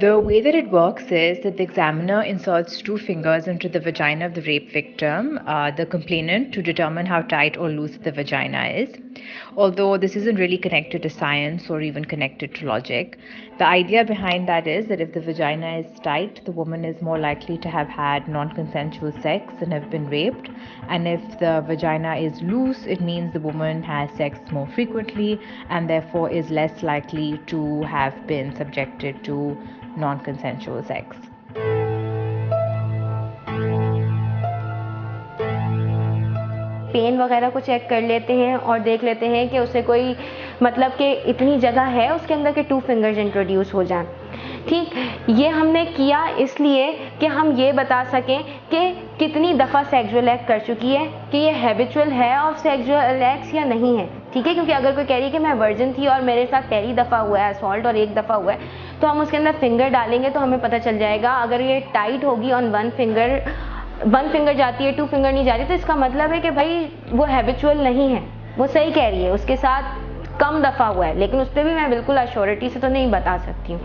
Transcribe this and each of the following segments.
The way that it works is that the examiner inserts two fingers into the vagina of the rape victim, the complainant, to determine how tight or loose the vagina is. Although this isn't really connected to science or even connected to logic, the idea behind that is that if the vagina is tight, the woman is more likely to have had non-consensual sex and have been raped. And if the vagina is loose, it means the woman has sex more frequently and therefore is less likely to have been subjected to non-consensual sex. Pen वगैरह को check कर लेते हैं और देख लेते हैं कि उसे कोई मतलब कि इतनी जगह है उसके अंदर के 2 फिंगर्स इंट्रोड्यूस हो जाएं। ठीक, ये हमने किया इसलिए कि हम ये बता सकें कि कितनी दफ़ा सेक्सुअल एक्ट कर चुकी है, कि ये हैबिचुअल है ऑफ सेक्सुअल एक्ट्स या नहीं है। ठीक है, क्योंकि अगर कोई कह रही है कि मैं वर्जिन थी और मेरे साथ पहली दफ़ा हुआ है असॉल्ट और एक दफ़ा हुआ है, तो हम उसके अंदर फिंगर डालेंगे तो हमें पता चल जाएगा। अगर ये टाइट होगी ऑन वन फिंगर जाती है, 2 फिंगर नहीं जाती, तो इसका मतलब है कि भाई वो हैबिचुअल नहीं है, वो सही कह रही है, उसके साथ कम दफ़ा हुआ है, लेकिन उस पर भी मैं बिल्कुल अश्योरिटी से तो नहीं बता सकती हूँ।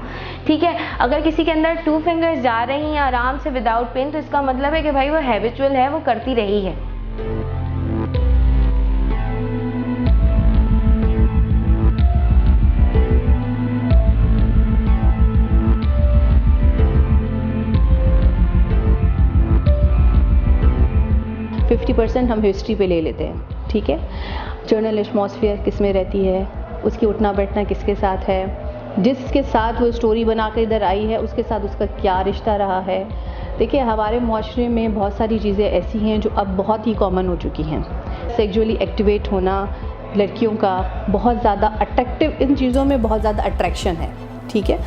ठीक है, अगर किसी के अंदर 2 फिंगर्स जा रही हैं आराम से विदाउट पेन, तो इसका मतलब है कि भाई वो हैबिचुअल है, वो करती रही है। हम हिस्ट्री पे ले लेते हैं। ठीक है, जर्नल एटमॉस्फेयर किस में रहती है, उसकी उठना बैठना किसके साथ है, जिसके साथ वो स्टोरी बना कर इधर आई है उसके साथ उसका क्या रिश्ता रहा है। देखिए, हमारे माशरे में बहुत सारी चीज़ें ऐसी हैं जो अब बहुत ही कॉमन हो चुकी हैं। सेक्सुअली एक्टिवेट होना लड़कियों का बहुत ज़्यादा अट्रैक्टिव, इन चीज़ों में बहुत ज़्यादा अट्रैक्शन है। ठीक है,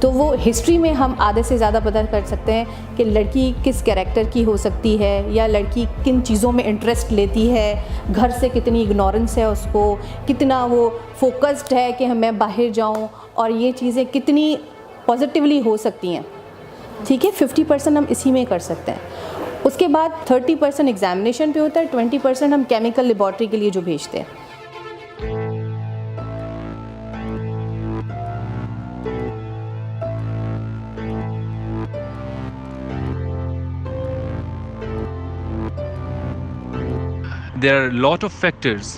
तो वो हिस्ट्री में हम आधे से ज़्यादा पता कर सकते हैं कि लड़की किस कैरेक्टर की हो सकती है, या लड़की किन चीज़ों में इंटरेस्ट लेती है, घर से कितनी इग्नोरेंस है उसको, कितना वो फोकस्ड है कि मैं बाहर जाऊं, और ये चीज़ें कितनी पॉजिटिवली हो सकती हैं। ठीक है, 50% हम इसी में कर सकते हैं। उसके बाद 30% एग्जामिनेशन पे होता है, 20% हम केमिकल लेबॉर्ट्री के लिए जो भेजते हैं। There are a lot of factors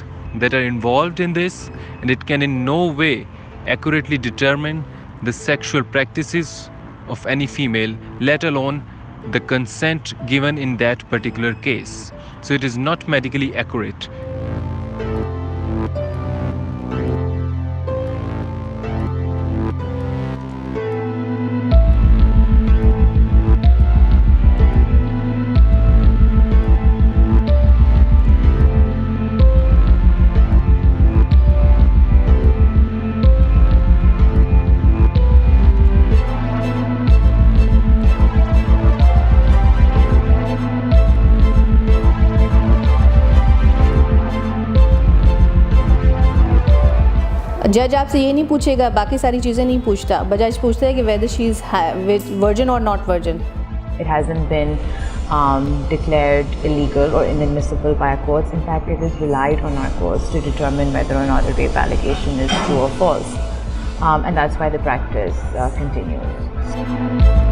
that are involved in this, and it can in no way accurately determine the sexual practices of any female, let alone the consent given in that particular case. So it is not medically accurate. जज आपसे ये नहीं पूछेगा, बाकी सारी चीज़ें नहीं पूछता, बजाय पूछता है कि whether she is virgin or not virgin. It hasn't been declared illegal or inadmissible by our courts. In fact, it is relied on our courts to determine whether or not a rape allegation is true or false. And that's why the practice continues.